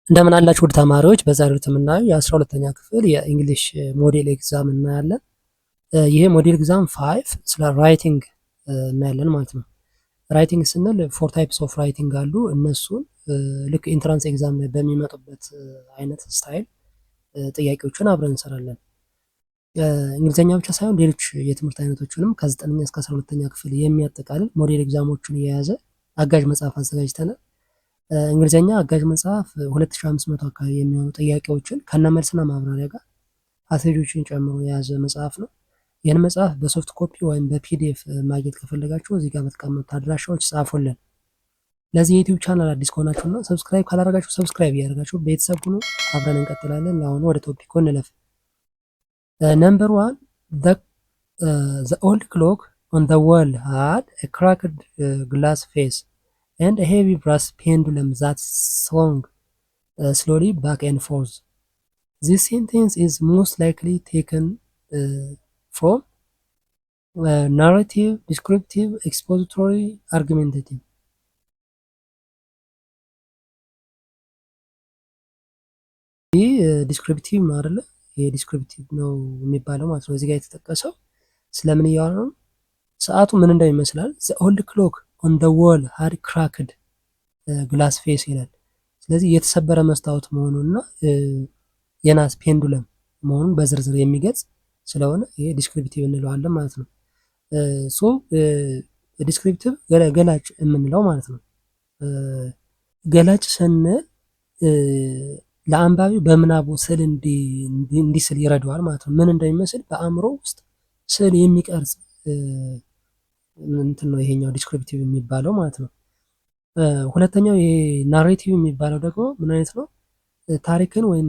እንደምን አላችሁ ውድ ተማሪዎች። በዛሬው የምናየው የ12ኛ ክፍል የእንግሊሽ ሞዴል ኤግዛም እናያለን። ይሄ ሞዴል ኤግዛም 5 ስለ ራይቲንግ እናያለን ማለት ነው። ራይቲንግ ስንል ፎር ታይፕስ ኦፍ ራይቲንግ አሉ። እነሱን ልክ ኢንትራንስ ኤግዛም ላይ በሚመጡበት አይነት ስታይል ጥያቄዎችን አብረን እንሰራለን። እንግሊዝኛ ብቻ ሳይሆን ሌሎች የትምህርት አይነቶችንም ከ9ኛ እስከ 12ኛ ክፍል የሚያጠቃልል ሞዴል ኤግዛሞችን የያዘ አጋዥ መጽሐፍ አዘጋጅተናል። እንግሊዝኛ አጋዥ መጽሐፍ 2500 አካባቢ የሚሆኑ ጥያቄዎችን ከነመልስና ማብራሪያ ጋር ፓሴጆችን ጨምሮ የያዘ መጽሐፍ ነው። ይህን መጽሐፍ በሶፍት ኮፒ ወይም በፒዲኤፍ ማግኘት ከፈለጋችሁ እዚህ ጋር በተቀመጡት አድራሻዎች ጻፉልን። ለዚህ የዩቲዩብ ቻናል አዲስ ከሆናችሁና ሰብስክራይብ ካላደረጋችሁ ሰብስክራይብ እያደረጋችሁ ቤተሰብ ሁኑ። አብረን እንቀጥላለን። አሁን ወደ ቶፒኩ እንለፍ። ነምበር 1 the old clock on the wall had a cracked glass face and a heavy brass pendulum that swung slowly back and forth. This sentence is most likely taken from narrative, descriptive, expository, argumentative. ይህ ዲስክሪፕቲቭ ነው አይደለ? ይሄ ዲስክሪፕቲቭ ነው የሚባለው ማለት ነው። እዚህ ጋር የተጠቀሰው ስለምን እያወራ ነው? ሰዓቱ ምን እንደሚመስላል the old clock on the wall had cracked glass face ይላል። ስለዚህ የተሰበረ መስታወት መሆኑንና የናስ ፔንዱለም መሆኑን በዝርዝር የሚገልጽ ስለሆነ ይሄ ዲስክሪፕቲቭ እንለዋለን ማለት ነው። ሶ ዲስክሪፕቲቭ ገላጭ የምንለው ማለት ነው። ገላጭ ስንል ለአንባቢ በምናቡ ስዕል እንዲስል ይረዳዋል ማለት ነው። ምን እንደሚመስል በአእምሮ ውስጥ ስዕል የሚቀርጽ እንትን ነው ይሄኛው ዲስክሪፕቲቭ የሚባለው ማለት ነው። ሁለተኛው ይሄ ናሬቲቭ የሚባለው ደግሞ ምን አይነት ነው? ታሪክን ወይም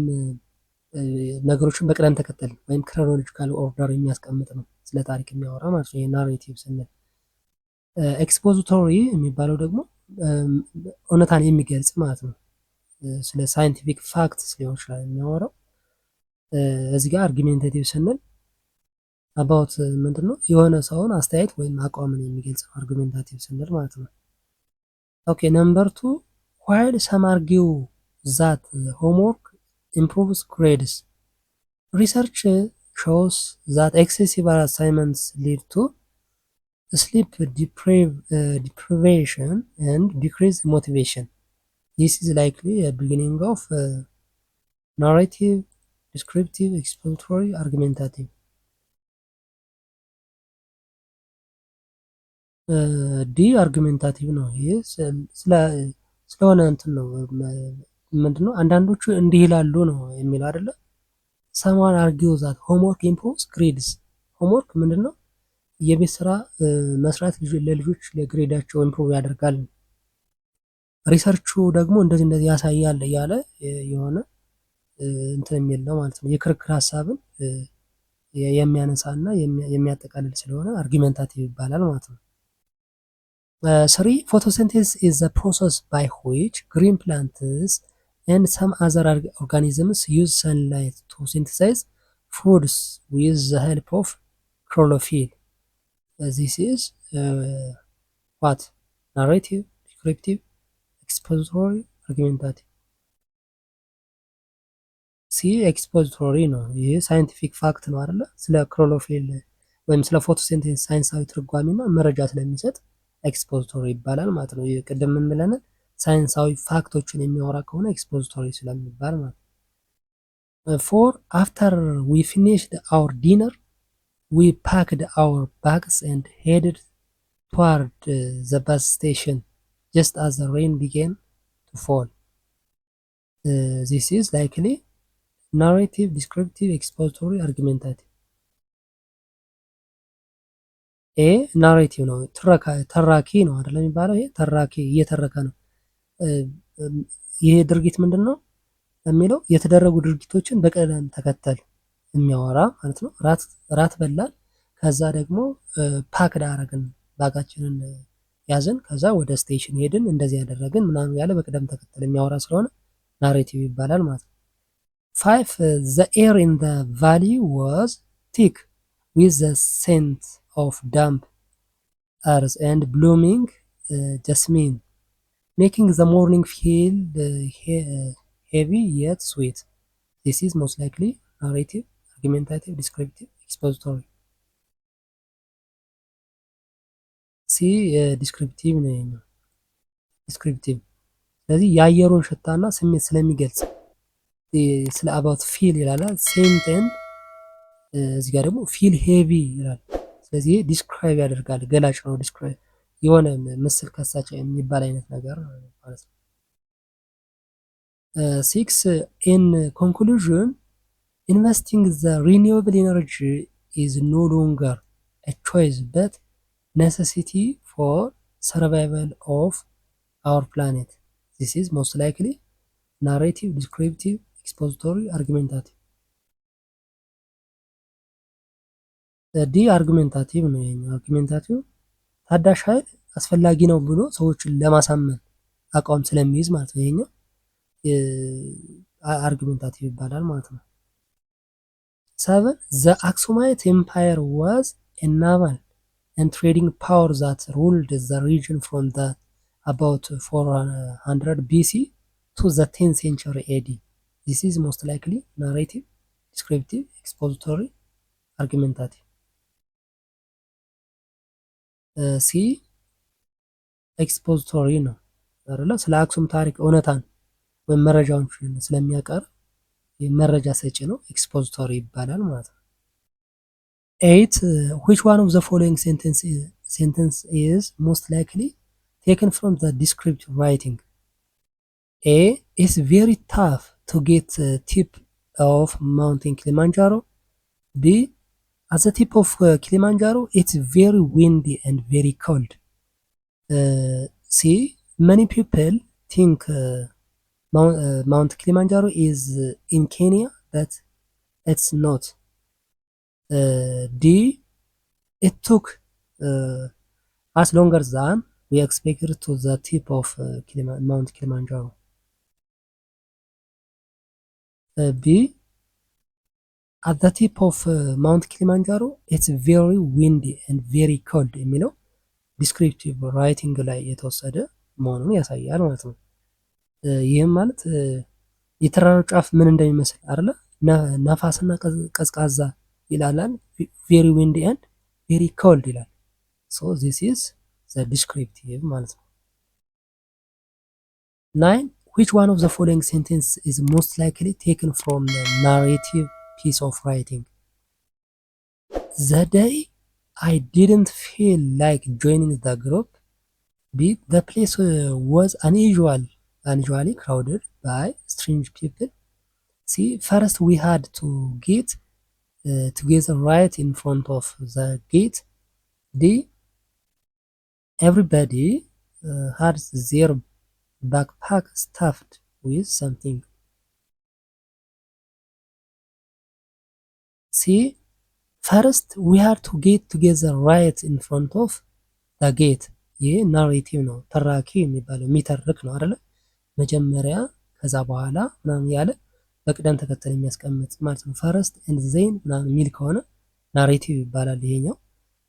ነገሮችን በቅደም ተከተል ወይም ክሮኖሎጂካል ኦርደር የሚያስቀምጥ ነው። ስለ ታሪክ የሚያወራ ማለት ነው። ይሄ ናሬቲቭ ስንል ኤክስፖዚቶሪ የሚባለው ደግሞ እውነታን የሚገልጽ ማለት ነው። ስለ ሳይንቲፊክ ፋክትስ ሊሆን ይችላል የሚያወራው። እዚህ ጋር አርጊሜንታቲቭ ስንል አባውት ምንድን ነው? የሆነ ሰውን አስተያየት ወይም አቋምን የሚገልጽ ነው አርጊሜንታቲቭ ስንል ማለት ነው። ኦኬ ነምበር 2 while some argue that homework improves grades, research shows that excessive assignments lead to sleep deprivation and decreased motivation. This is likely a beginning of narrative, descriptive, expository, argumentative. ዲ አርጊሜንታቲቭ ነው። ይሄ ስለሆነ እንትን ነው ምንድነው? አንዳንዶቹ እንዲህ ይላሉ ነው የሚለው አይደለ? ሰማን አርጊው ዛት ሆምወርክ ኢምፕሩቭስ ግሬድስ። ሆምወርክ ምንድነው? የቤት ስራ መስራት ለልጆች ለግሬዳቸው ኢምፕሩቭ ያደርጋል። ሪሰርቹ ደግሞ እንደዚህ ያሳያል እያለ የሆነ እንትን የሚል ነው ማለት ነው። የክርክር ሀሳብን የሚያነሳና የሚያጠቃልል ስለሆነ አርጊሜንታቲቭ ይባላል ማለት ነው። 3 photosynthesis is the process by which green plants and some other organisms use sunlight to synthesize foods with the help of chlorophyll. This is what? Narrative, descriptive, expository, argumentative. ሲ ኤክስፖዚቶሪ ነው። ይህ ሳይንቲፊክ ፋክት ነው አይደለ? ስለ ክሎሮፊል ወይም ስለ ፎቶሲንቴሲስ ሳይንሳዊ ትርጓሜና መረጃ ስለሚሰጥ ኤክስፖዚቶሪ ይባላል ማለት ነው። ቅድም ምን ብለን ሳይንሳዊ ፋክቶችን የሚያወራ ከሆነ ኤክስፖዚቶሪ ስለሚባል ማለት ነው። 4 after we finished our dinner we packed our bags and headed toward the bus station just as the rain began to fall. This is likely narrative, descriptive, expository, argumentative. ኤ ናሬቲቭ ነው። ተራኪ ነው አይደለም የሚባለው። ይሄ ተራኪ እየተረከ ነው። ይሄ ድርጊት ምንድን ነው የሚለው የተደረጉ ድርጊቶችን በቅደም ተከተል የሚያወራ ማለት ነው። ራት በላን፣ ከዛ ደግሞ ፓክድ አረግን፣ ባጋችንን ያዝን፣ ከዛ ወደ ስቴሽን ሄድን፣ እንደዚህ ያደረግን ምናምን ያለ በቅደም ተከተል የሚያወራ ስለሆነ ናሬቲቭ ይባላል ማለት ነው። 5 the air in the valley was thick with the scent of damp earth and blooming jasmine, making the morning feel ሄቪ የት ስዊት ዚስ ኢዝ ሞስት ላይክሊ ናሬቲቭ አርጊሜንታቲቭ ዲስክሪፕቲቭ ኤክስፖዚቶሪ ሲ ዲስክሪፕቲቭ ነው ዲስክሪፕቲቭ ስለዚህ የአየሩን ሽታና ስሜት ስለሚገልጽ ስለ አባውት ፊል ይላል ሴንት እዚህ ጋር ደግሞ ፊል ሄቪ ይላል ስለዚህ ዲስክራይብ ያደርጋል ገላጭ ነው ዲስክራይብ የሆነ ምስል ከሳች የሚባል አይነት ነገር ማለት ነው 6 in conclusion investing the renewable energy is no longer a choice but necessity for survival of our planet this is most likely narrative descriptive expository argumentative ዲ አርጊሜንታቲቭ ነው ይሄኛው አርጊሜንታቲቭ ታዳሽ ኃይል አስፈላጊ ነው ብሎ ሰዎችን ለማሳመን አቋም ስለሚይዝ ማለት ነው ይሄኛው አርጊሜንታቲቭ ይባላል ማለት ነው 7 the Aksumite empire was a naval and trading power that ruled the region from the about 400 BC to the 10th century AD this is most likely narrative descriptive expository argumentative ሲ ኤክስፖዚቶሪ ነው አይደለ ስለ አክሱም ታሪክ እውነታን ወይም መረጃዎችን ስለሚያቀርብ መረጃ ሰጪ ነው ኤክስፖዚቶሪ ይባላል ማለት ነው 8 which one of the following sentence is most likely taken from the descriptive writing A it's very tough to get the tip of mountain Kilimanjaro B at the tip of Kilimanjaro, it's very windy and very cold. See, many people think Mount Kilimanjaro is in Kenya, but it's not. D, it took us longer than we expected to the tip of Mount Kilimanjaro. B, at the tip of Mount Kilimanjaro it's very windy and very cold የሚለው ዲስክሪፕቲቭ ራይቲንግ ላይ የተወሰደ መሆኑን ያሳያል ማለት ነው ይህም ማለት የተራራው ጫፍ ምን እንደሚመስል አይደለ ነፋስና ቀዝቃዛ ይላላል very windy and very cold ይላል so this is the descriptive ማለት ነው 9 which one of the following sentence is most likely taken from the narrative piece of writing the day I didn't feel like joining the group B the place was unusually crowded by strange people C first we had to get together right in front of the gate D everybody had their backpack stuffed with something See, first we had to get together right in front of the gate. ይህ ናሬቲቭ ነው ተራኪ የሚባለው የሚተርክ ነው አይደለ መጀመሪያ ከዛ በኋላ ምናምን ያለ በቅደም ተከተል የሚያስቀምጥ ማለት ነው ፈርስት ኤንድ ዜን ምናምን የሚል ከሆነ ናሬቲቭ ይባላል ይሄኛው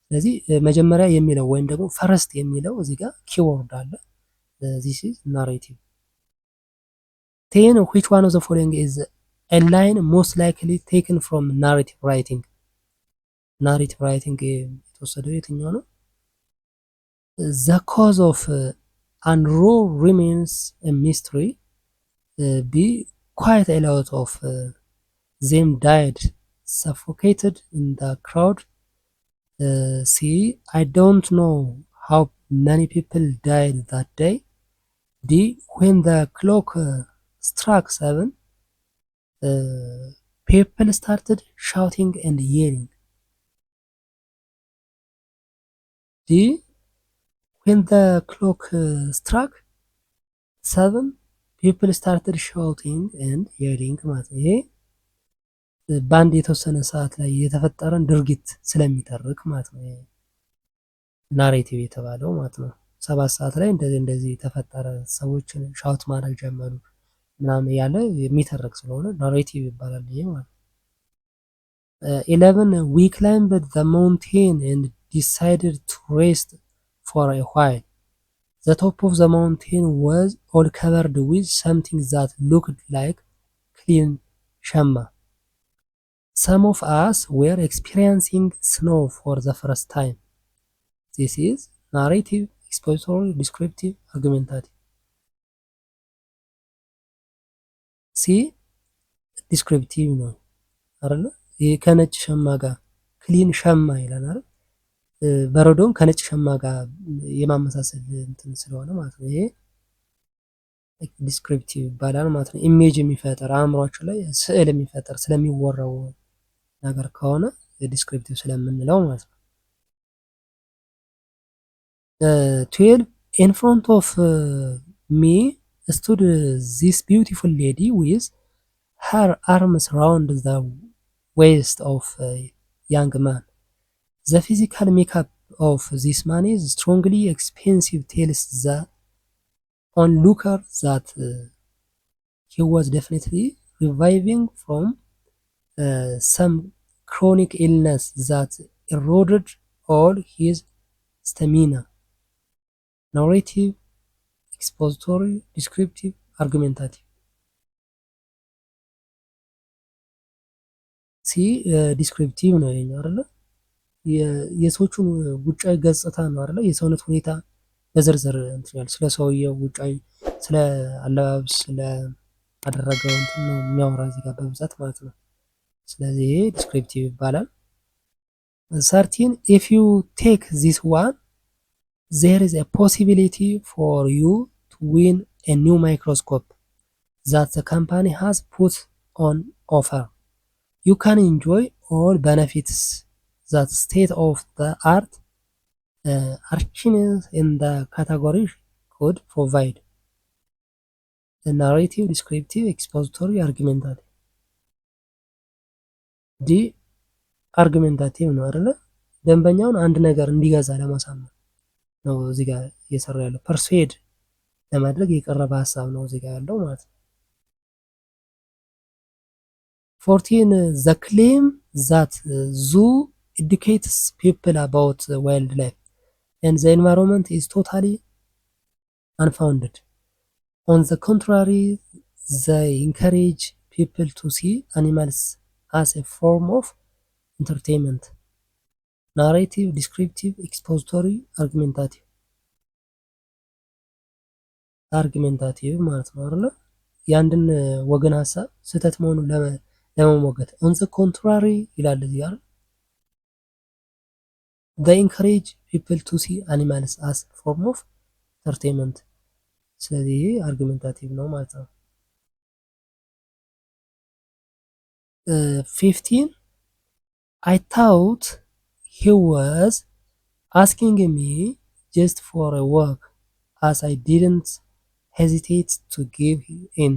ስለዚህ መጀመሪያ የሚለው ወይም ደግሞ ፈርስት የሚለው እዚህ ጋር ኪወርድ አለ this is narrative 10 which one of the following is a line most likely taken from narrative writing narrative writing የተወሰደው የትኛው ነው the cause of unroll remains a mystery be quite a lot of them died suffocated in the crowd see I don't know how many people died that day D when the clock struck 7 people started shouting and yelling D when the clock struck 7 people started shouting and yelling ማለት ነው ይሄ ባንድ የተወሰነ ሰዓት ላይ የተፈጠረን ድርጊት ስለሚተርክ ማለት ነው ናሬቲቭ የተባለው ማለት ነው 7 ሰዓት ላይ እንደዚህ ተፈጠረ ሰዎችን ሻውት ማድረግ ጀመሩ ምናምን ያለ የሚተርክ ስለሆነ ናሬቲቭ ይባላል ይሄ ማለት 11 we climbed the mountain and decided to rest for a while The top of the mountain was all covered with something that looked like clean shama. Some of us were experiencing snow for the first time. This is narrative, expository, descriptive, argumentative. ሲ ዲስክሪፕቲቭ ነው አይደለ? ይሄ ከነጭ ሸማ ጋር ክሊን ሸማ ይላል አይደል? በረዶም ከነጭ ሸማ ጋር የማመሳሰል እንትን ስለሆነ ማለት ነው። ይሄ ዲስክሪፕቲቭ ይባላል ማለት ነው። ኢሜጅ የሚፈጠር አእምሯችሁ ላይ ስዕል የሚፈጠር ስለሚወራው ነገር ከሆነ ዲስክሪፕቲቭ ስለምንለው ማለት ነው። 12 in front of me stood this beautiful lady with her arms round the waist of a young man. The physical makeup of this man is strongly expensive, tells the onlooker that he was definitely reviving from some chronic illness that eroded all his stamina. Narrative, expository, descriptive, argumentative. ሲ ዲስክሪፕቲቭ ነው የኛው አይደለ? የሰዎቹን ውጫዊ ገጽታ ነው አይደለ? የሰውነት ሁኔታ በዝርዝር እንትን ያለ ስለ ሰውየው ውጫዊ፣ ስለ አለባበስ፣ ስለ አደረገው እንትን ነው የሚያወራ እዚህ ጋር በብዛት ማለት ነው። ስለዚህ ይሄ ዲስክሪፕቲቭ ይባላል። 13 if you take this one there is a possibility for you to win a new microscope that the company has put on offer. You can enjoy all benefits that state-of-the-art archives in the category could provide. The narrative, descriptive, expository, argumentative. ዲ አርጊመንታቲቭ ነው አይደለ? ደንበኛውን አንድ ነገር እንዲገዛ ለማሳመን ነው እዚህ ጋር እየሰራ ያለው። ፐርሱዌድ ለማድረግ የቀረበ ሀሳብ ነው እዚህ ጋር ያለው ማለት ነው። 14 the claim that zoo educates people about wildlife and the environment is totally unfounded. On the contrary, they encourage people to see animals as a form of entertainment. Narrative, descriptive, expository, argumentative. argumentative ማለት ነው አይደለ? የአንድን ወገን ሀሳብ ስህተት መሆኑን ለመሞገት on the contrary ይላል እዚህ አይደል? they encourage people to see animals as a form of entertainment. ስለዚህ argumentative ነው ማለት ነው። 15 I thought he was asking me just for a walk as I didn't hesitate to give in.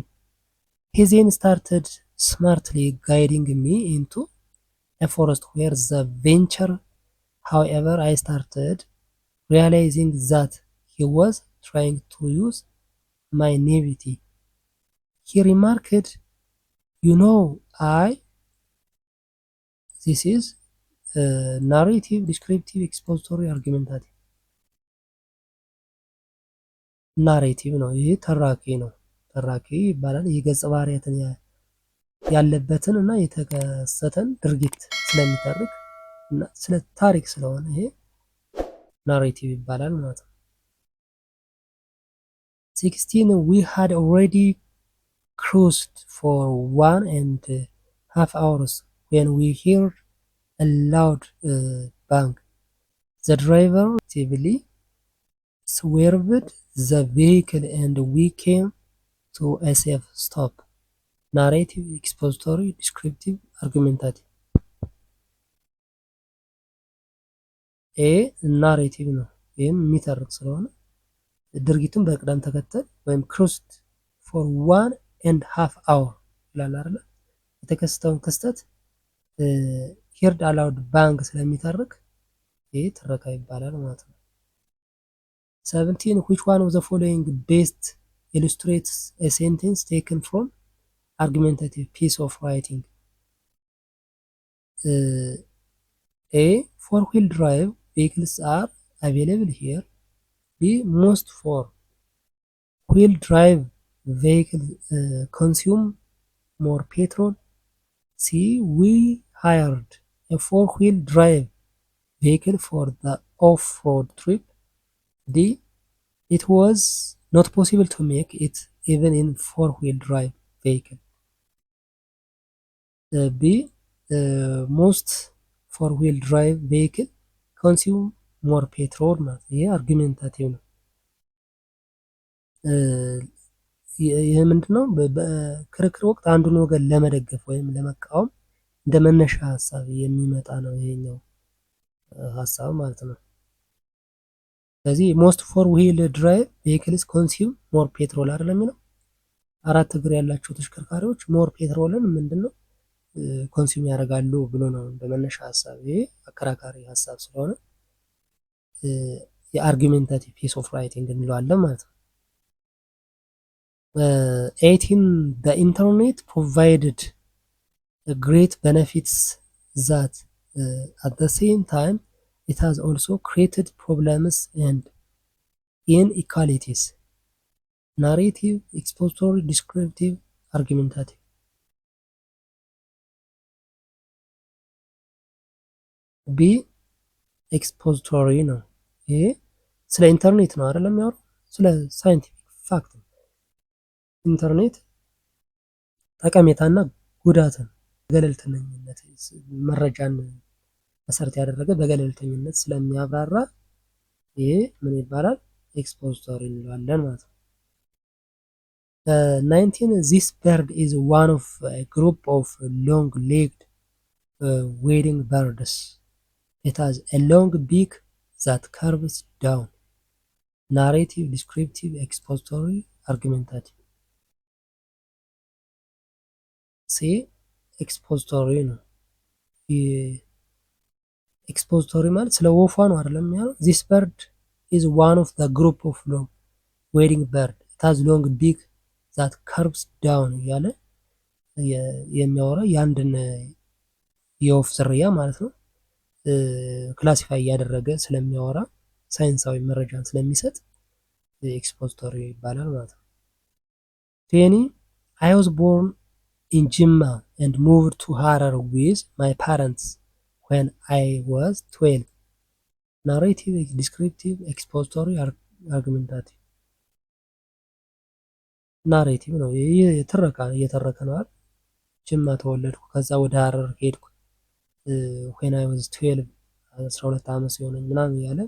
He then started smartly guiding me into a forest where the venture, however, I started realizing that he was trying to use my naivety. He remarked, you know, this is narrative, descriptive, expository, argumentative. ናሬቲቭ ነው። ይህ ተራኪ ነው። ተራኪ ይባላል። የገጸ ባህሪያትን ያለበትን እና የተከሰተን ድርጊት ስለሚተርክ እና ስለ ታሪክ ስለሆነ ይሄ ናሬቲቭ ይባላል ማለት ነው። 16 we had already cruised for 1.5 hours when we heard a loud bang. The driver actively swerved the vehicle and we came to a safe stop. Narrative, expository, descriptive, argumentative. ኤ ናሬቲቭ ነው። ይህም የሚተርክ ስለሆነ ድርጊቱን በቅደም ተከተል ወይም ክሩስድ ፎር 1.5 hour ይላል አይደለ? የተከሰተውን ክስተት ሄርድ አላውድ ባንክ ስለሚተርክ ይህ ትረካ ይባላል ማለት ነው። 17 which one of the following best illustrates a sentence taken from argumentative piece of writing? A four-wheel drive vehicles are available here. B B. Most four-wheel drive vehicles consume more petrol. C. We hired a four-wheel drive vehicle for the off-road trip. D. It was not possible to make it even in four-wheel drive vehicle. B. Most four-wheel drive vehicle consume more petrol ማለት ይሄ አርጊሜንታቲቭ ነው። ይህ ምንድነው? በክርክር ወቅት አንዱን ወገን ለመደገፍ ወይም ለመቃወም እንደ መነሻ ሀሳብ የሚመጣ ነው ይሄኛው ሀሳብ ማለት ነው። ስለዚህ ሞስት ፎር ዊል ድራይቭ ቬሂክልስ ኮንሱም ሞር ፔትሮል አይደለም የሚለው አራት እግር ያላቸው ተሽከርካሪዎች ሞር ፔትሮልን ምንድነው ኮንሱም ያደርጋሉ ብሎ ነው በመነሻ ሀሳብ። ይሄ አከራካሪ ሀሳብ ስለሆነ የአርጊሜንታቲቭ ፒስ ኦፍ ራይቲንግ እንለዋለን ማለት ነው። 18 the internet provided great benefits that at the same time it has also created problems and inequalities. Narrative, expository, descriptive, argumentative. ቢ ኤክስፖዚቶሪ ነው። ይሄ ስለ ኢንተርኔት ነው አይደለም የሚያወራው፣ ስለ ሳይንቲፊክ ፋክት ነው። ኢንተርኔት ጠቀሜታና ጉዳትን ገለልተኝነት መረጃን መሰረት ያደረገ በገለልተኝነት ስለሚያብራራ ይሄ ምን ይባላል? ኤክስፖዚቶሪ እንለዋለን ማለት ነው። 19 this bird is one of a group of long-legged wading birds. It has a long beak that curves down. Narrative, descriptive, expository, argumentative. ሲ ኤክስፖዚቶሪ ነው። ኤክስፖዚቶሪ ማለት ስለ ወፏ ነው አይደለም ያለው። this bird is one of the group of long wading bird. It has long beak that curves down እያለ የሚያወራ የአንድን የወፍ ዝርያ ማለት ነው ክላሲፋይ እያደረገ ስለሚያወራ ሳይንሳዊ መረጃን ስለሚሰጥ ኤክስፖዚቶሪ ይባላል ማለት ነው። 20 I was born in Jimma and moved to Harar with my parents when I was 12. Narrative, descriptive, expository, argumentative. ናሬቲቭ ነው። እየተረከ ነው አይደል? ጅማ ተወለድኩ ከዛ ወደ ሀረር ሄድኩ when I was 12 12 ዓመት ሲሆነኝ ምናምን እያለ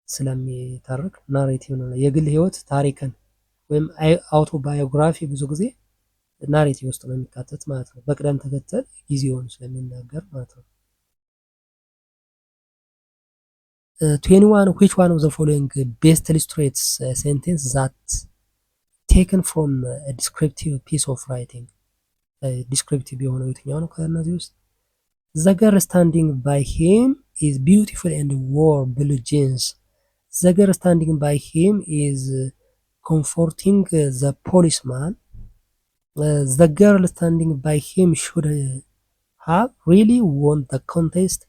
ስለሚተርክ ናሬቲቭ ነው። የግል ህይወት ታሪክን ወይም አውቶባዮግራፊ ብዙ ጊዜ ናሬቲቭ ውስጥ ነው የሚካተት ማለት ነው። በቅደም ተከተል ጊዜውን ስለሚናገር ማለት ነው። 21 which one of the following best illustrates a sentence that taken from a descriptive piece of writing? descriptive የሆነው የትኛው ነው ከእነዚህ ውስጥ? The girl standing by him is beautiful and wore blue jeans. The girl standing by him is comforting the policeman. The girl standing by him should have really won the contest.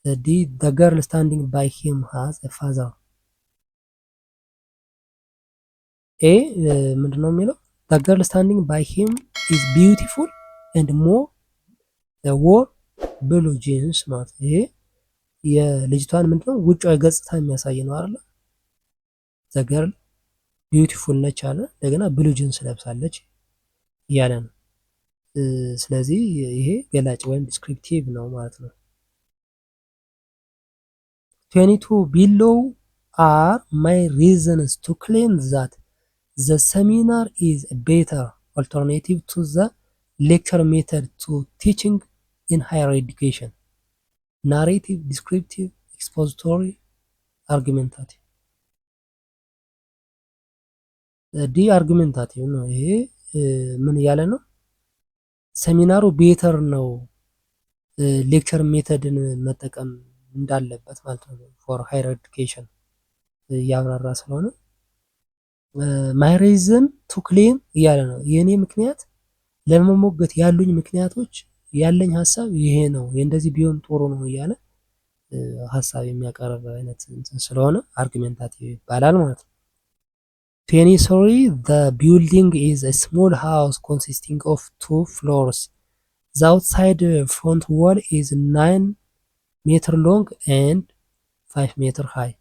The girl standing by him has a father. A ምንድነው የሚለው? The girl standing by him is beautiful and wore blue jeans ማለት ይሄ የልጅቷን ምንድነው ውጫዊ ገጽታ የሚያሳይ ነው አይደል? The girl beautiful ነች አለ እንደገና blue jeans ለብሳለች እያለ ነው። ስለዚህ ይሄ ገላጭ ወይም ዲስክሪፕቲቭ ነው ማለት ነው። 22 below are my reasons to claim that the seminar is a better alternative to the lecture method to teaching in higher education. Narrative, descriptive, expository, argumentative. ዲ አርጊሜንታቲቭ ነው። ይሄ ምን እያለ ነው? ሰሚናሩ ቤተር ነው ሌክቸር ሜተድን መጠቀም እንዳለበት ማለት ነው ፎር ሃየር ኤዱኬሽን እያብራራ ስለሆነ ማይ ሪዝን ቱ ክሌም እያለ ነው። የእኔ ምክንያት ለመሞገት ያሉኝ ምክንያቶች ያለኝ ሀሳብ ይሄ ነው፣ እንደዚህ ቢሆን ጥሩ ነው እያለ ሀሳብ የሚያቀርብ አይነት እንትን ስለሆነ አርጊሜንታቲቭ ይባላል ማለት ነው። 23 the building is a small house consisting of 2 floors. The outside front wall is 9 meter long and 5 meter high.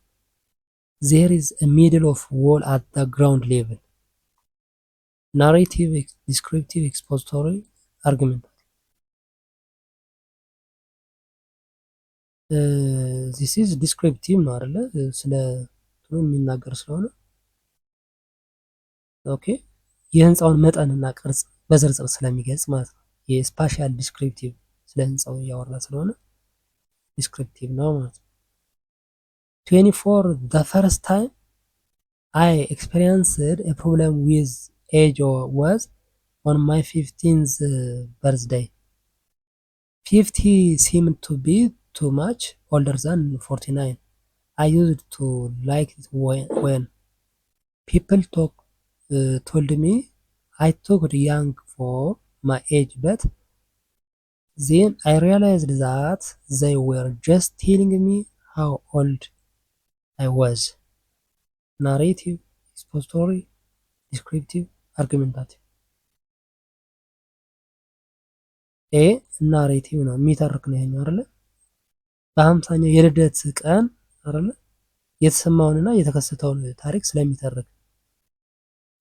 There is a middle of wall at the ground level. Narrative, descriptive, expository, argument. ዚስ ኢዝ ዲስክሪፕቲቭ ነው አይደለ? ስለ የሚናገር ስለሆነ ኦኬ። የህንፃውን መጠንና ቅርጽ በዝርዝር ስለሚገልጽ ማለት ነው። የስፓሻል ዲስክሪፕቲቭ ስለ ህንፃው እያወራ ስለሆነ ዲስክሪፕቲቭ ነው ማለት ነው። 24 the first time I experienced a problem with age was on my 15th birthday. 50 seemed to be too much older than 49. I used to like it when people told me I looked young for my age, but then I realized that they were just telling me how old I was. Narrative, expository, descriptive, argumentative. ኤ ናሬቲቭ ነው፣ የሚተርክ ነው ይሄኛው አይደለ? በ50ኛው የልደት ቀን አይደለ የተሰማውንና የተከሰተውን ታሪክ ስለሚተርክ።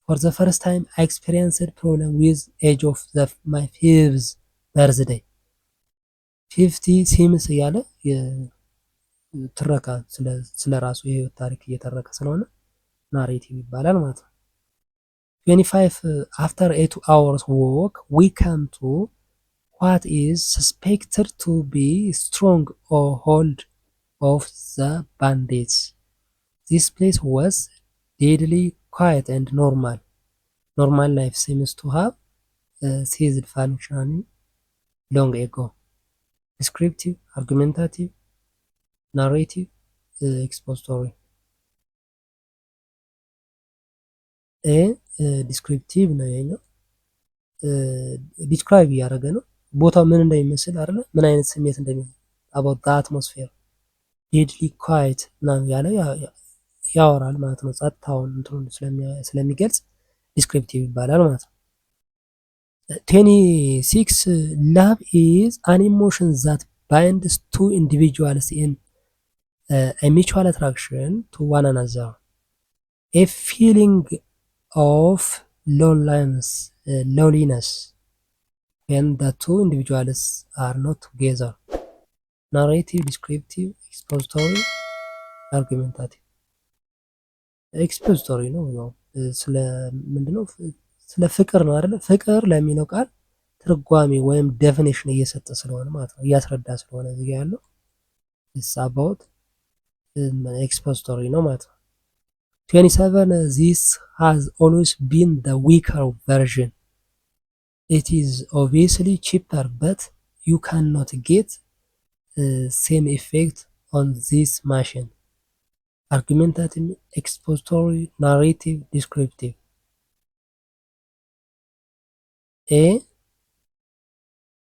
for the first time I experienced problem with age of my 5th birthday. 50 ሲምስ እያለ ትረካ ስለ ራሱ የህይወት ታሪክ እየተረከ ስለሆነ ናሬቲቭ ይባላል ማለት ነው። 25 after 8 hours walk we come to what is suspected to be strong or hold of the bandits. This place was deadly quiet and normal. Normal life seems to have ceased functioning long ago. Descriptive, argumentative, narrative, expository. A ዲስክሪፕቲቭ ነው ይሄኛው። ዲስክራይብ እያደረገ ነው ቦታው ምን እንደሚመስል አይደለ? ምን አይነት ስሜት እንደሚመስል about the atmosphere. deadly quiet ምናምን ያለ ያወራል ማለት ነው። ጸጥታውን እንትኑን ስለሚገልጽ ዲስክሪፕቲቭ ይባላል ማለት ነው። 26 love is an emotion that binds two individuals in a mutual attraction to one another. A feeling of loneliness when the two individuals are not together. Narrative, descriptive, expository, argumentative. ኤክስፖዚቶሪ ነው ያው ስለ ምንድነው ስለ ፍቅር ነው አይደለ? ፍቅር ለሚለው ቃል ትርጓሜ ወይም ዴፊኒሽን እየሰጠ ስለሆነ ማለት ነው፣ እያስረዳ ስለሆነ እዚህ ጋር ያለው it's about ኤክስፖዚቶሪ ነው ማለት ነው። 27 this has always been the weaker version. It is obviously cheaper but you cannot get same effect on this machine. Argumentative, expository, narrative, descriptive. ኤ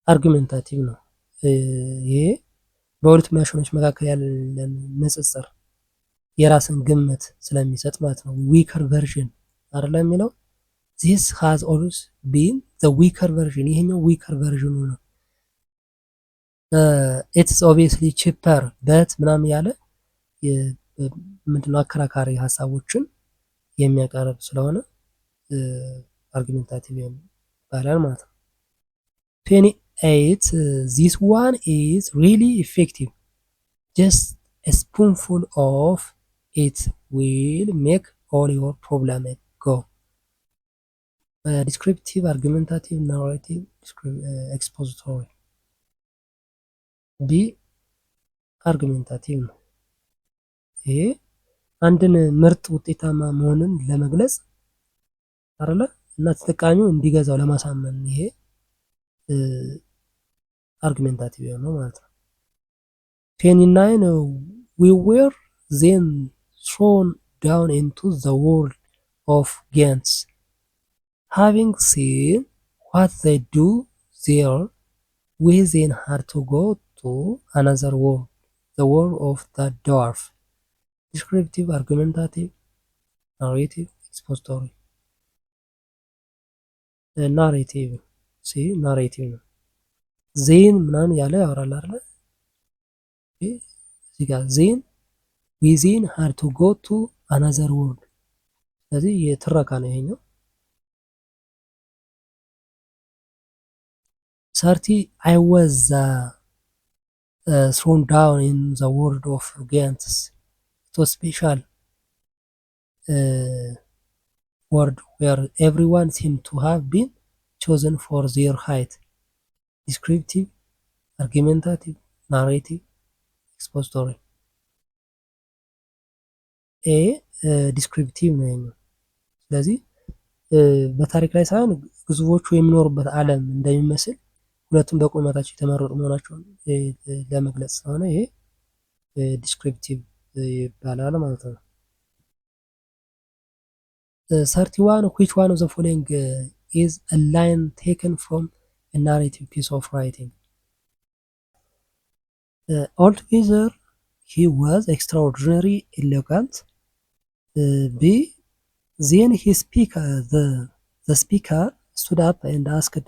አርጊመንታቲቭ ነው። ይሄ በሁለት ማሽኖች መካከል ያለን ንጽጽር የራስን ግምት ስለሚሰጥ ማለት ነው። ዊከር ቨርዥን አይደለ የሚለው this has always been the weaker version። ይሄኛው ዊከር ቨርዥኑ ነው። it's obviously cheaper but ምናምን ያለ ምንድነው አከራካሪ ሀሳቦችን የሚያቀርብ ስለሆነ አርጊመንታቲቭ ይባላል ማለት ነው። 28 this one is really effective. Just a spoonful of it will make all your problem go. Descriptive, argumentative, narrative, expository. ቢ አርጊመንታቲቭ ነው። ይሄ አንድን ምርት ውጤታማ መሆንን ለመግለጽ አይደለ እና ተጠቃሚው እንዲገዛው ለማሳመን ይሄ አርጊመንታቲቭ ነው ማለት ነው። 29 we were then thrown down into the world of Gantz. Having seen what they do there, we then had to go to another world, the word of the dwarf descriptive argumentative narrative expository ናሬቲቭ ናሬቲቭ ነው። ዜን ምናምን ያለ ያወራል አይደለ? እዚህ ጋር ዜን ዊዜን ሃድ ቱ ጎ ቱ አናዘር ወርልድ። ስለዚህ የትረካ ነው ይሄኛው። 30 I was thrown down in the world of giants. It was special world where everyone seemed to have been chosen for their height. Descriptive, argumentative, narrative, expository. ኤ ዲስክሪፕቲቭ ነው የሚለው። ስለዚህ በታሪክ ላይ ሳይሆን ግዙፎቹ የሚኖሩበት ዓለም እንደሚመስል ሁለቱም በቁመታቸው የተመረጡ መሆናቸውን ለመግለጽ ስለሆነ ይሄ ዲስክሪፕቲቭ ይባላል ማለት ነው። 31 which one of the following is a line taken from a narrative piece of writing? Altogether he was extraordinarily elegant. B. Then the speaker stood up and asked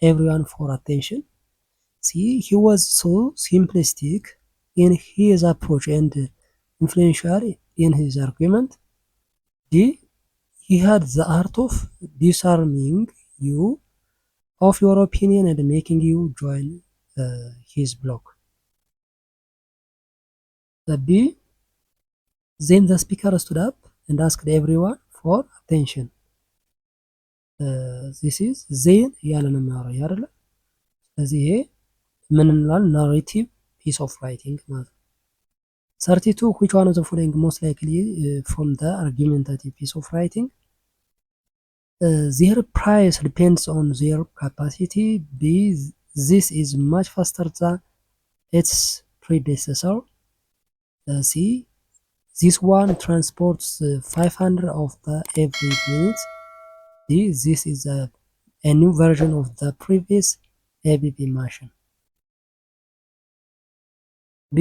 everyone for attention. C. He was so simplistic in his approach and influential in his argument. D. He had the art of disarming you of your opinion and making you join his block. B. Then the speaker stood up and asked everyone for attention. This is ዜን እያለ ነው የሚያወራው አይደለ? ስለዚህ ይሄ ምን እንላለን? ናሬቲቭ ፒስ ኦፍ ራይቲንግ ማለት ነው። 32 which one of the following most likely from the argumentative piece of writing? Their price depends on their capacity. B. This is much faster than its predecessor. C. This one transports 500 of the every minute. D. This is a new version of the previous ABB machine. B.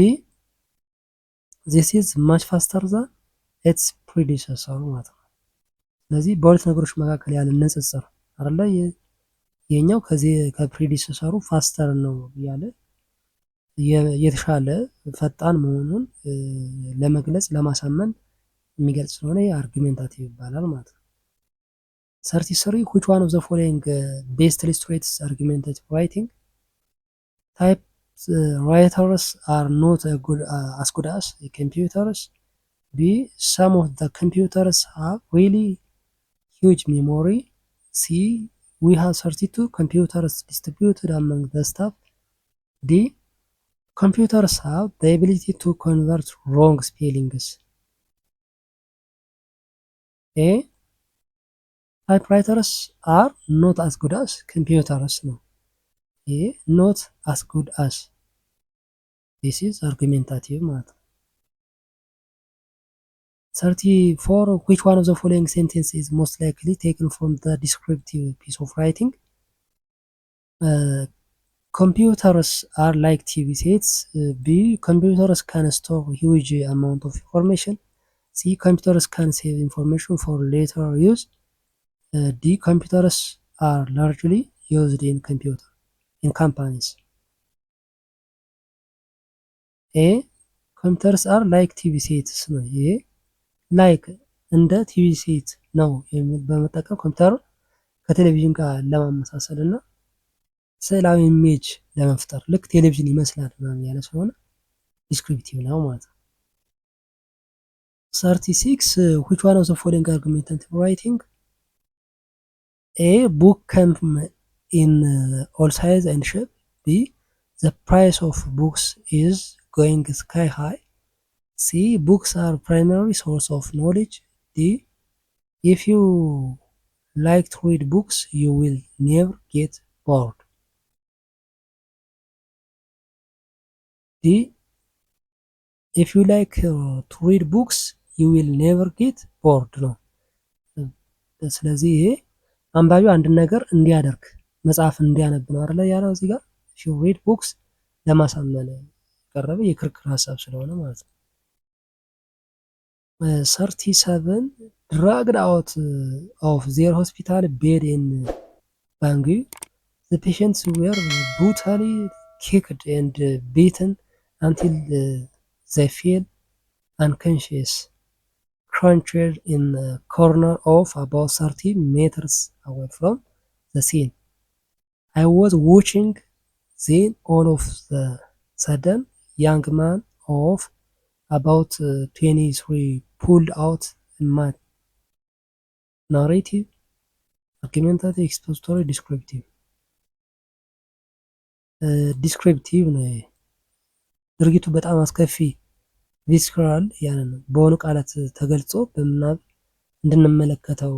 This is much faster than its predecessor ማለት ነው። ስለዚህ በሁለት ነገሮች መካከል ያለ ንጽጽር አይደለ? የኛው ከዚህ ከፕሪዲሰሰሩ ፋስተር ነው ያለ የተሻለ ፈጣን መሆኑን ለመግለጽ ለማሳመን የሚገልጽ ስለሆነ አርጊሜንታቲቭ ይባላል ማለት ነው። 33 which one of the following best illustrates argumentative writing? Type writers are not as good as computers. B. Some of the computers have really huge memory. C. We have 32 computers distributed among the staff. D. Computers have the ability to convert wrong spellings. A. Typewriters are not as good as computers. No. A. Not as good as. This is argumentative ማለት ነው። 34 which one of the following sentences is most likely taken from the descriptive piece of writing? Computers are like TV sets. B. Computers can store huge amount of information. C. Computers can save information for later use. D. Computers are largely used in companies. A. Computers are like TV sets ነው። ይሄ ላይክ እንደ ቲቪ ሴት ነው የሚል በመጠቀም ኮምፒውተር ከቴሌቪዥን ጋር ለማመሳሰል እና ስዕላዊ ኢሜጅ ለመፍጠር ልክ ቴሌቪዥን ይመስላል ምናምን ያለ ስለሆነ ዲስክሪፕቲቭ ነው ማለት ነው። 36 which one of the following argumentative writing? A. Book come in all size and shape. B. The price of books is going sky high. C. Books are primary source of knowledge. D. If you like to read books, you will never get bored. D. If you like to read books, you will never get bored ነው። ስለዚህ ይሄ አንባቢው አንድን ነገር እንዲያደርግ መጽሐፍ እንዲያነብ ነው አይደለ ያለው እዚህ ጋር if you read books ለማሳመን የቀረበ የክርክር ሀሳብ ስለሆነ ማለት ነው። 37 dragged out of their hospital bed in Bangui. The patients were brutally kicked and beaten until they fell unconscious, crouched in a corner of about 30 meters away from the scene. I was watching, then all of the sudden, young man of about 23 pulled out a mat. Narrative, argumentative, expository, descriptive. ዲስክሪፕቲቭ ነው። ድርጊቱ በጣም አስከፊ ቪስከራል ያለ ነው። በሆኑ ቃላት ተገልጾ በምናብ እንድንመለከተው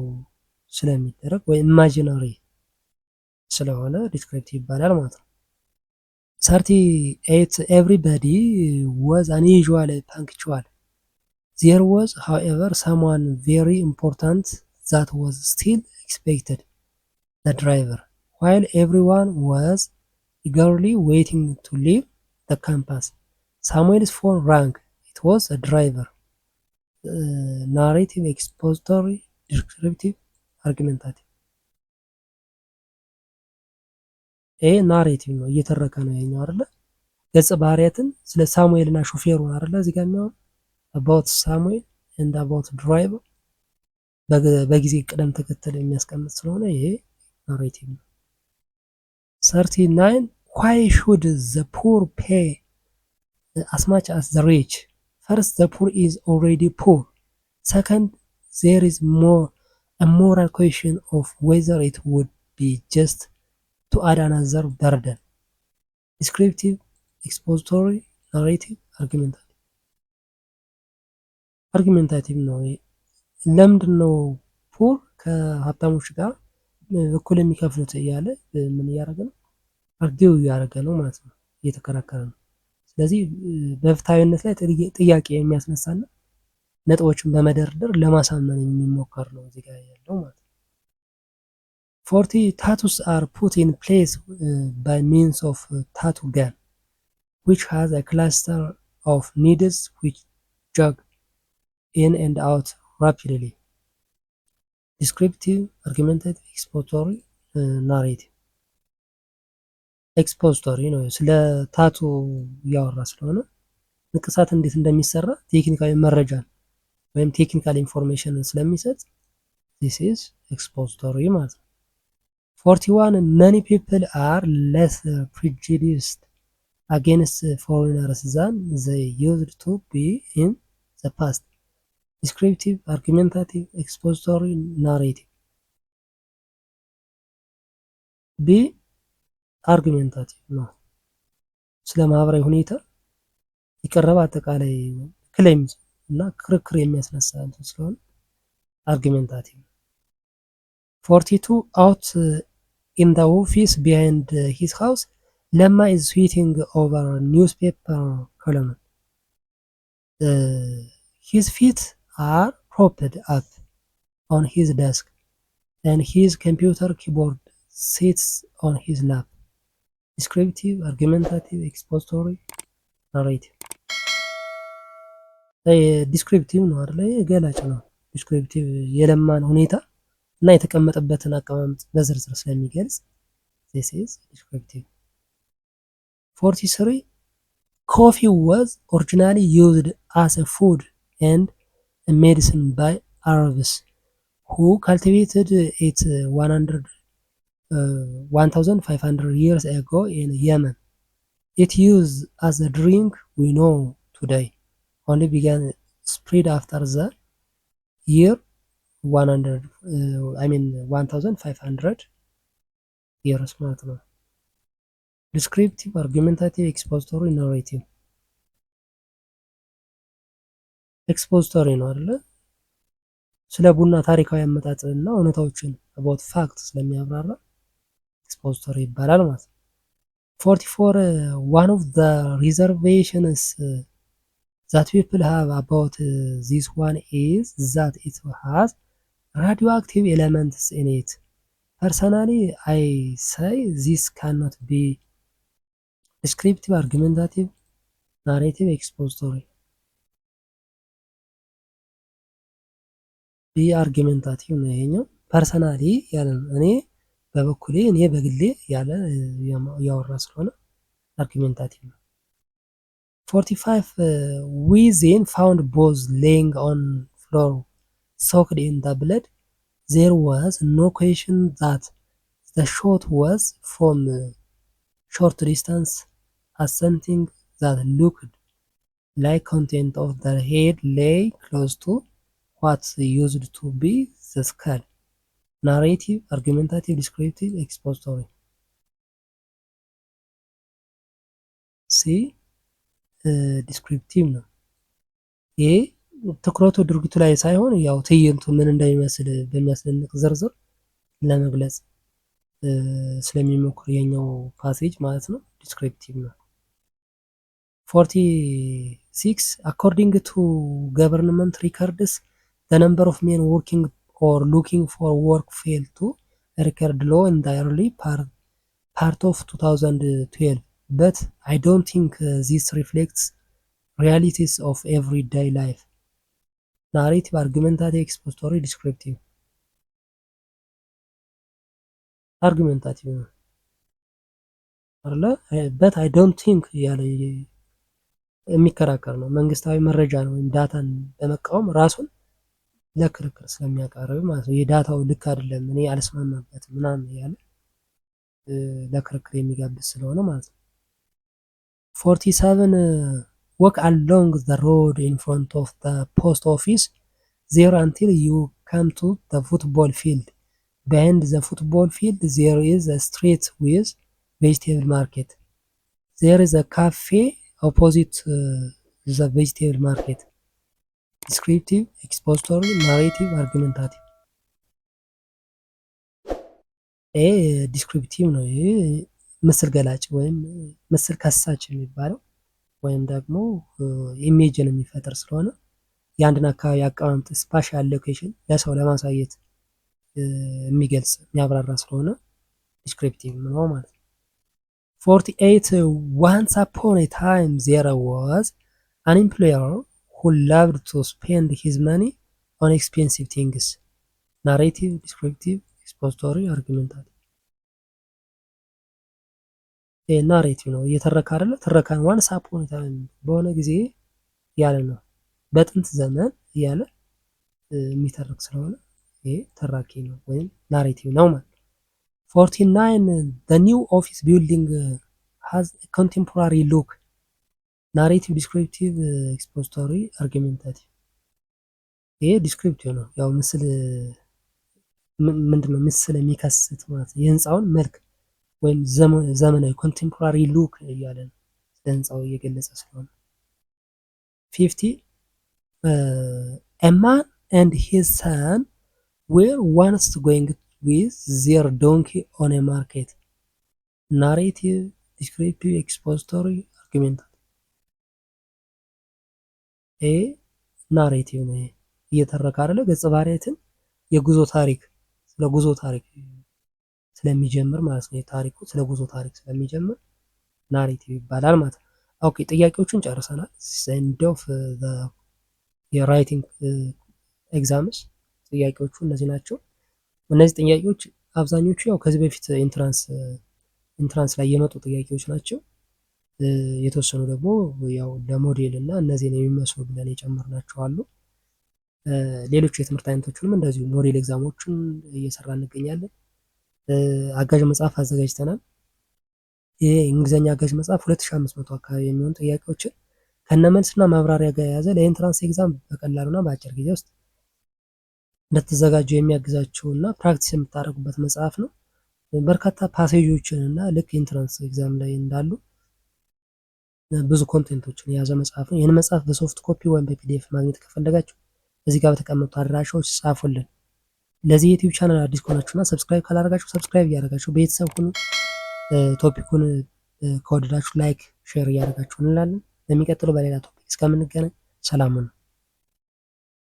ስለሚደረግ ወይ ኢማጂናሪ ስለሆነ ዲስክሪፕቲቭ ይባላል ማለት ነው። 38 everybody was unusually punctual. There was, however, someone very important that was still expected, the driver. While everyone was eagerly waiting to leave the campus, Samuel's phone rang. It was a driver. Narrative, expository, descriptive, argumentative. ይሄ ናሬቲቭ ነው፣ እየተረከ ነው የኛው አይደለ? ገጸ ባህሪያትን ስለ ሳሙኤል እና ሹፌሩ አይደለ? እዚህ ጋር የሚያወራው about ሳሙኤል and about driver በጊዜ ቅደም ተከተል የሚያስቀምጥ ስለሆነ ይሄ ናሬቲቭ ነው። 39 why should the poor pay as much as the rich? First, the poor is already poor. Second, there is a moral question of whether it would be just to add another burden. Descriptive, expository, narrative, argumentative. አርጊመንታቲቭ ነው። ለምንድን ነው ፑር ከሀብታሞች ጋር እኩል የሚከፍሉት እያለ ምን እያደረገ ነው? አርጊው እያደረገ ነው ማለት ነው፣ እየተከራከረ ነው። ስለዚህ በፍትሃዊነት ላይ ጥያቄ የሚያስነሳና ነጥቦችን በመደርደር ለማሳመን የሚሞከር ነው እዚህ ጋር ያለው ማለት ነው። 40 tattoos are put in place by means of tattoo gun, which has a cluster of needles which jog in and out rapidly. Descriptive, argumentative, expository, narrative. ኤክስፖዚቶሪ ነው፣ ስለ ታቱ እያወራ ስለሆነ ንቅሳት እንዴት እንደሚሰራ ቴክኒካዊ መረጃን ወይም ቴክኒካል ኢንፎርሜሽንን ስለሚሰጥ this is expository ማለት ነው። 41 many people are less prejudiced against foreigners than they used to be in the past. Descriptive, argumentative, expository, narrative. B አርጊመንታቲቭ ነው። ስለ ማህበራዊ ሁኔታ የቀረበ አጠቃላይ ክሌም እና ክርክር የሚያስነሳ እንትን ስለሆነ አርጊመንታቲቭ። 42 out in the office behind his house, Lemma is sweating over a newspaper column. His feet are propped up on his desk and his computer keyboard sits on his lap. Descriptive, argumentative, expository, narrative. ዲስክሪፕቲቭ ነው አይደለ? ገላጭ ነው። ዲስክሪፕቲቭ የለማን ሁኔታ እና የተቀመጠበትን አቀማመጥ በዝርዝር ስለሚገልጽ this is descriptive. 43 coffee was originally used as a food and a medicine by Arabs who cultivated it 1500 years ago in Yemen. Its use as a drink we know today only began spread after the year 1500 years ማለት ነው። ዲስክሪፕቲቭ፣ አርጊመንታቲቭ፣ ኤክስፖዚቶሪ፣ ናሬቲቭ። ኤክስፖዚቶሪ ነው አይደለ? ስለ ቡና ታሪካዊ አመጣጥ እና እውነታዎችን about fact ስለሚያብራራ ኤክስፖዚቶሪ ይባላል ማለት ነው። 44 one of the reservations that people have about this one is that it has radioactive elements in it. Personally, I say this cannot be descriptive, argumentative, ናሬቲቭ ኤክስፖዚቶሪ። ቢ አርጊመንታቲቭ ነው ይሄኛው። ፐርሰናሊ ያለ ነው። እኔ በግሌ ያለ ያወራ ስለሆነ አርጊመንታቲቭ ነው። 45 we then found both laying on floor soaked in the blood. There was no question that the shot was from short distance, as something that looked like content of the head lay close to what used to be the skull. Narrative, argumentative, descriptive, expository. C ዲስክሪፕቲቭ ነው። ይሄ ትኩረቱ ድርጊቱ ላይ ሳይሆን ያው ትዕይንቱ ምን እንደሚመስል በሚያስደንቅ ዝርዝር ለመግለጽ ስለሚሞክር የኛው ፓሴጅ ማለት ነው ዲስክሪፕቲቭ ነው። 46 according to government records the number of men working or looking for work failed to record low in the early part of 2012. But I don't think this reflects realities of everyday life. Narrative, argumentative, expository, descriptive. Argumentative ነው አይደለ? but I don't think ያለ የሚከራከር ነው። መንግስታዊ መረጃ ነው ወይም ዳታን በመቃወም ራሱን ለክርክር ስለሚያቀርብ ማለት ነው። የዳታው ልክ አይደለም እኔ አልስማማበትም ምናምን ያለ ለክርክር የሚጋብዝ ስለሆነ ማለት ነው። 47 walk along the road in front of the post office there until you come to the football field. Behind the football field there is a street with vegetable market. There is a cafe opposite the vegetable market. Descriptive, expository, narrative, argumentative. ዲስክሪፕቲቭ ነው። ይሄ ምስል ገላጭ ወይም ምስል ከሳች የሚባለው ወይም ደግሞ ኢሜጅን የሚፈጥር ስለሆነ የአንድን አካባቢ አቀማመጥ ስፓሻል ሎኬሽን ለሰው ለማሳየት የሚገልጽ የሚያብራራ ስለሆነ ዲስክሪፕቲቭ ነው ማለት ነው። 48 once upon a time there was an employer who loved to spend his money on expensive things. Narrative, descriptive, expository, argumentative. ናሬቲቭ ነው እየተረካ አይደለ? ትረካን ዋንስ አፖን ታይም በሆነ ጊዜ ያለ ነው በጥንት ዘመን እያለ የሚተርክ ስለሆነ ይሄ ተራኪ ነው ወይም ናሬቲቭ ነው ማለት። 49 the new office building has a contemporary look. ናሬቲቭ፣ ዲስክሪፕቲቭ፣ ኤክስፖዚቶሪ፣ አርጊመንታቲቭ። ይሄ ዲስክሪፕቲቭ ነው። ያው ምስል ምንድነው ምስል የሚከስት ማለት ነው የህንፃውን መልክ ወይም ዘመናዊ ኮንቴምፖራሪ ሉክ እያለ ነው ለህንፃው እየገለጸ ስለሆነ። 50 a man and his son were once going with their donkey on a market. Narrative, descriptive, expository, argumentative. ናሬቲቭ ነው። እየተረካ አይደለ? ገጸ ባህሪያትን የጉዞ ታሪክ ስለ ጉዞ ታሪክ ስለሚጀምር ማለት ነው። የታሪኩ ስለ ጉዞ ታሪክ ስለሚጀምር ናሬቲቭ ይባላል ማለት ነው። ኦኬ ጥያቄዎቹን ጨርሰናል። ኤንድ ኦፍ የራይቲንግ ኤግዛምስ ጥያቄዎቹ እነዚህ ናቸው። እነዚህ ጥያቄዎች አብዛኞቹ ያው ከዚህ በፊት ኢንትራንስ ላይ የመጡ ጥያቄዎች ናቸው። የተወሰኑ ደግሞ ያው ለሞዴል እና እነዚህን የሚመስሉ ብለን የጨመርናቸው አሉ። ሌሎች የትምህርት አይነቶችንም እንደዚሁ ሞዴል ኤግዛሞችን እየሰራ እንገኛለን። አጋዥ መጽሐፍ አዘጋጅተናል። ይሄ የእንግሊዝኛ አጋዥ መጽሐፍ 2500 አካባቢ የሚሆኑ ጥያቄዎችን ከነመልስና ማብራሪያ ጋር የያዘ ለኢንትራንስ ኤግዛም በቀላሉና በአጭር ጊዜ ውስጥ እንደተዘጋጁ የሚያግዛችሁና ፕራክቲስ የምታደርጉበት መጽሐፍ ነው። በርካታ ፓሴጆችን እና ልክ ኢንትራንስ ኤግዛም ላይ እንዳሉ ብዙ ኮንቴንቶችን የያዘ መጽሐፍ ነው። ይህን መጽሐፍ በሶፍት ኮፒ ወይም በፒዲኤፍ ማግኘት ከፈለጋችሁ እዚህ ጋር በተቀመጡ አድራሻዎች ጻፉልን። ለዚህ ዩቲዩብ ቻናል አዲስ ከሆናችሁና ሰብስክራይብ ካላደረጋችሁ ሰብስክራይብ እያደረጋችሁ ቤተሰብ ሁኑ። ቶፒኩን ከወደዳችሁ ላይክ፣ ሼር እያደረጋችሁ እንላለን። በሚቀጥለው በሌላ ቶፒክ እስከምንገናኝ ሰላም ሁኑ።